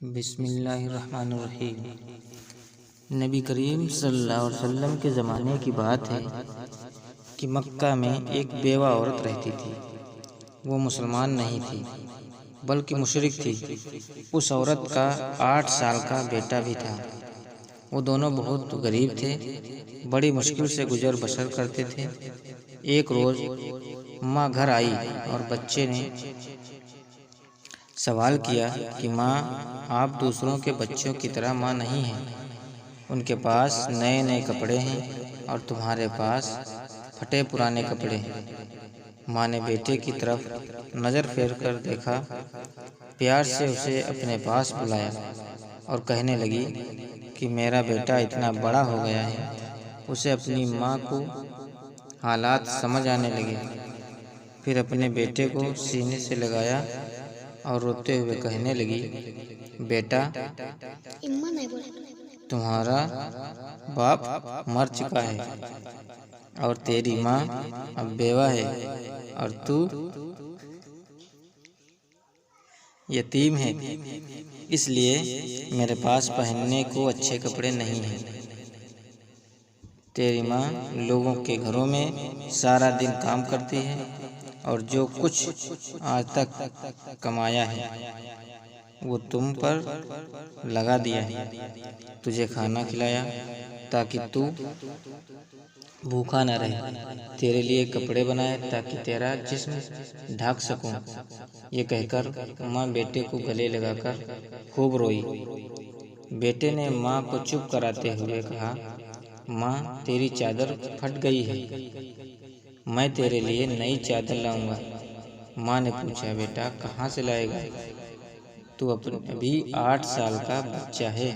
बिस्मिल्लाहिर्रहमानिर्रहीम। नबी करीम सल्लल्लाहु अलैहि वसल्लम के ज़माने की बात है कि मक्का में एक बेवा औरत रहती थी। वो मुसलमान नहीं थी बल्कि मुशरिक थी। उस औरत का 8 साल का बेटा भी था। वो दोनों बहुत गरीब थे, बड़ी मुश्किल से गुजर बसर करते थे। एक रोज़ माँ घर आई और बच्चे ने सवाल किया कि माँ, आप दूसरों के बच्चों की तरह माँ नहीं हैं। उनके पास नए नए कपड़े हैं और तुम्हारे पास फटे पुराने कपड़े हैं। माँ ने बेटे की तरफ नज़र फेर कर देखा, प्यार से उसे अपने पास बुलाया और कहने लगी कि मेरा बेटा इतना बड़ा हो गया है। उसे अपनी माँ को हालात समझ आने लगे। फिर अपने बेटे को सीने से लगाया और रोते हुए कहने लगी, बेटा, तुम्हारा बाप मर चुका है और तेरी माँ अब बेवा है और तू यतीम है। इसलिए मेरे पास पहनने को अच्छे कपड़े नहीं हैं। तेरी माँ लोगों के घरों में सारा दिन काम करती है और जो कुछ आज तक कमाया है वो तुम पर लगा दिया है। तुझे खाना खिलाया ताकि तू भूखा न रहे, तेरे लिए कपड़े बनाए ताकि तेरा जिस्म ढक सकूं। ये कहकर माँ बेटे को गले लगाकर खूब रोई। बेटे ने माँ को चुप कराते हुए कहा, माँ, तेरी चादर फट गई है, मैं तेरे लिए नई चादर लाऊंगा। माँ ने पूछा, बेटा कहाँ से लाएगा? तू अभी 8 साल का बच्चा है।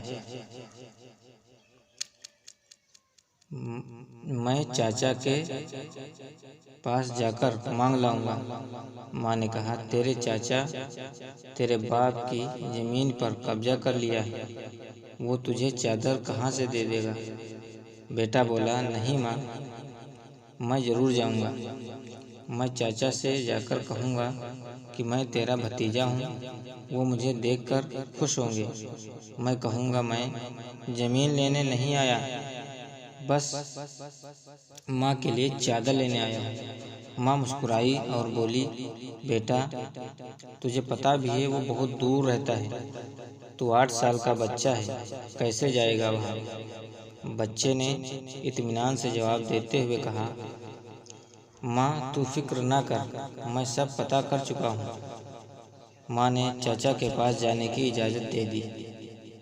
मैं चाचा के पास जाकर मांग लाऊंगा। माँ ने कहा, तेरे चाचा तेरे बाप की ज़मीन पर कब्जा कर लिया है, वो तुझे चादर कहाँ से दे देगा? बेटा बोला, नहीं माँ, मैं ज़रूर जाऊंगा। मैं चाचा से जाकर कहूँगा कि मैं तेरा भतीजा हूँ, वो मुझे देखकर खुश होंगे। मैं कहूँगा मैं ज़मीन लेने नहीं आया, बस माँ के लिए चादर लेने आया हूँ। माँ मुस्कुराई और बोली, बेटा, तुझे पता भी है वो बहुत दूर रहता है। तू 8 साल का बच्चा है, कैसे जाएगा वहाँ? बच्चे ने इत्मीनान से जवाब देते हुए कहा, माँ, तू फिक्र ना कर, मैं सब पता कर चुका हूँ। माँ ने चाचा के पास जाने की इजाज़त दे दी।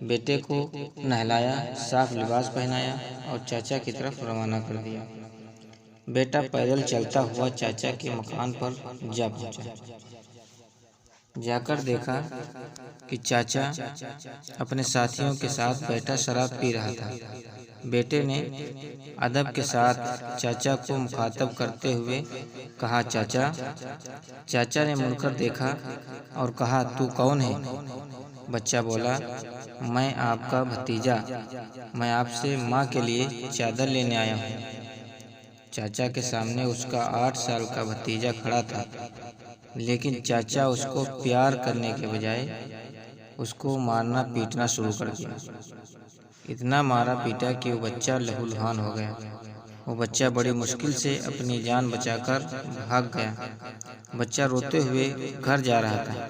बेटे को नहलाया, साफ लिबास पहनाया और चाचा की तरफ रवाना कर दिया। बेटा पैदल चलता हुआ चाचा के मकान पर जा पहुँचा। जाकर देखा कि चाचा अपने साथियों के साथ बैठा शराब पी रहा था। बेटे ने अदब के साथ चाचा को मुखातब करते हुए कहा, चाचा। चाचा ने मुड़कर देखा और कहा, तू कौन है? बच्चा बोला, मैं आपका भतीजा, मैं आपसे माँ के लिए चादर लेने आया हूँ। चाचा के सामने उसका 8 साल का भतीजा खड़ा था, लेकिन चाचा उसको प्यार करने के बजाय उसको मारना पीटना शुरू कर दिया। इतना मारा पीटा कि वो बच्चा लहूलुहान हो गया। वो बच्चा बड़ी मुश्किल से अपनी जान बचाकर भाग गया। बच्चा रोते हुए घर जा रहा था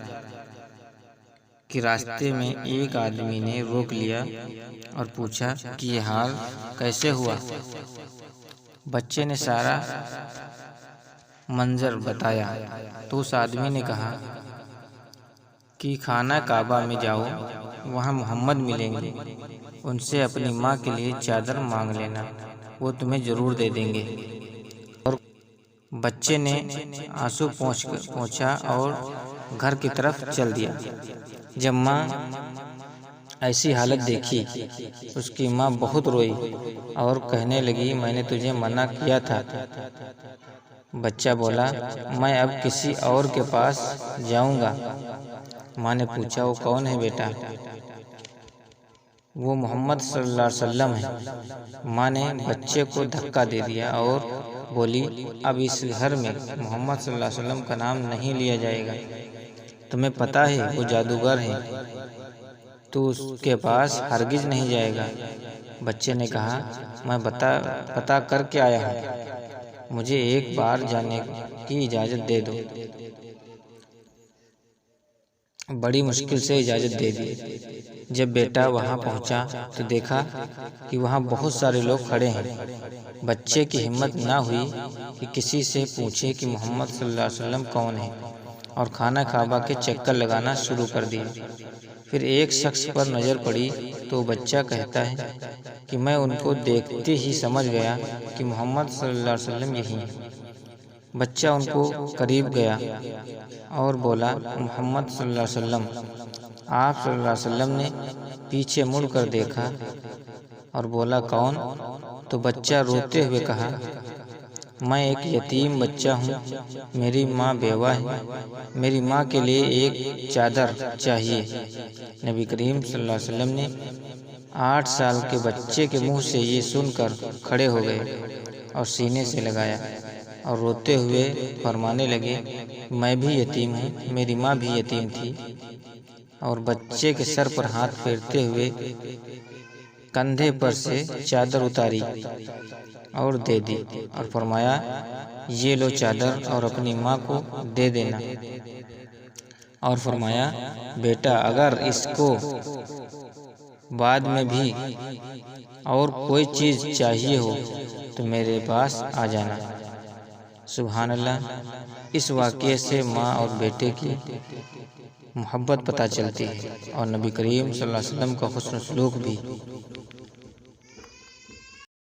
कि रास्ते में एक आदमी ने रोक लिया और पूछा कि ये हाल कैसे हुआ? बच्चे ने सारा मंजर बताया तो उस आदमी ने कहा कि खाना काबा में जाओ, वहाँ मोहम्मद मिलेंगे, उनसे अपनी माँ के लिए चादर मांग लेना, वो तुम्हें ज़रूर दे देंगे। और बच्चे ने आंसू पोंछा और घर की तरफ चल दिया। जब माँ ऐसी हालत देखी, उसकी माँ बहुत रोई और कहने लगी, मैंने तुझे मना किया था। बच्चा बोला, मैं अब किसी और के पास जाऊंगा। माँ ने पूछा, वो कौन है बेटा? वो मोहम्मद सल्लल्लाहु अलैहि वसल्लम है। माँ ने बच्चे को धक्का दे दिया और बोली, अब इस घर में मोहम्मद सल्लल्लाहु अलैहि वसल्लम का नाम नहीं लिया जाएगा। तुम्हें पता है वो जादूगर है। तू उसके पास हरगिज नहीं जाएगा। बच्चे ने कहा, मैं पता करके आया हूँ, मुझे एक बार जाने की इजाज़त दे दो। बड़ी मुश्किल से इजाज़त दे दी। जब बेटा वहाँ पहुँचा तो देखा कि वहाँ बहुत सारे लोग खड़े हैं। बच्चे की हिम्मत ना हुई कि किसी से पूछे कि मोहम्मद सल्लल्लाहु अलैहि वसल्लम कौन है, और खाना काबा के चक्कर लगाना शुरू कर दिए। फिर एक शख्स पर नज़र पड़ी तो बच्चा कहता है कि मैं उनको देखते ही समझ गया कि मोहम्मद सल्लल्लाहु अलैहि वसल्लम यही हैं। बच्चा उनको करीब गया और बोला, मोहम्मद सल्लल्लाहु अलैहि वसल्लम। आप सल्लल्लाहु अलैहि वसल्लम ने पीछे मुड़कर देखा और बोला, कौन? तो बच्चा रोते हुए कहा, मैं एक यतीम बच्चा हूँ, मेरी माँ बेवा है, मेरी माँ के लिए एक चादर चाहिए। नबी करीम सल्लल्लाहु अलैहि वसल्लम ने 8 साल के बच्चे के मुंह से ये सुनकर खड़े हो गए और सीने से लगाया और रोते हुए फरमाने लगे, मैं भी यतीम हूँ, मेरी माँ भी यतीम थी। और बच्चे के सर पर हाथ फेरते हुए कंधे पर से चादर उतारी और दे दी और फरमाया, ये लो चादर और अपनी माँ को दे देना। और फरमाया, बेटा अगर इसको बाद में भी और कोई चीज़ चाहिए हो तो मेरे पास आ जाना। सुभान अल्लाह। इस वाक़ये से माँ और बेटे की मोहब्बत पता चलती है और नबी करीम सल्लल्लाहु अलैहि वसल्लम का हुस्न सलूक भी।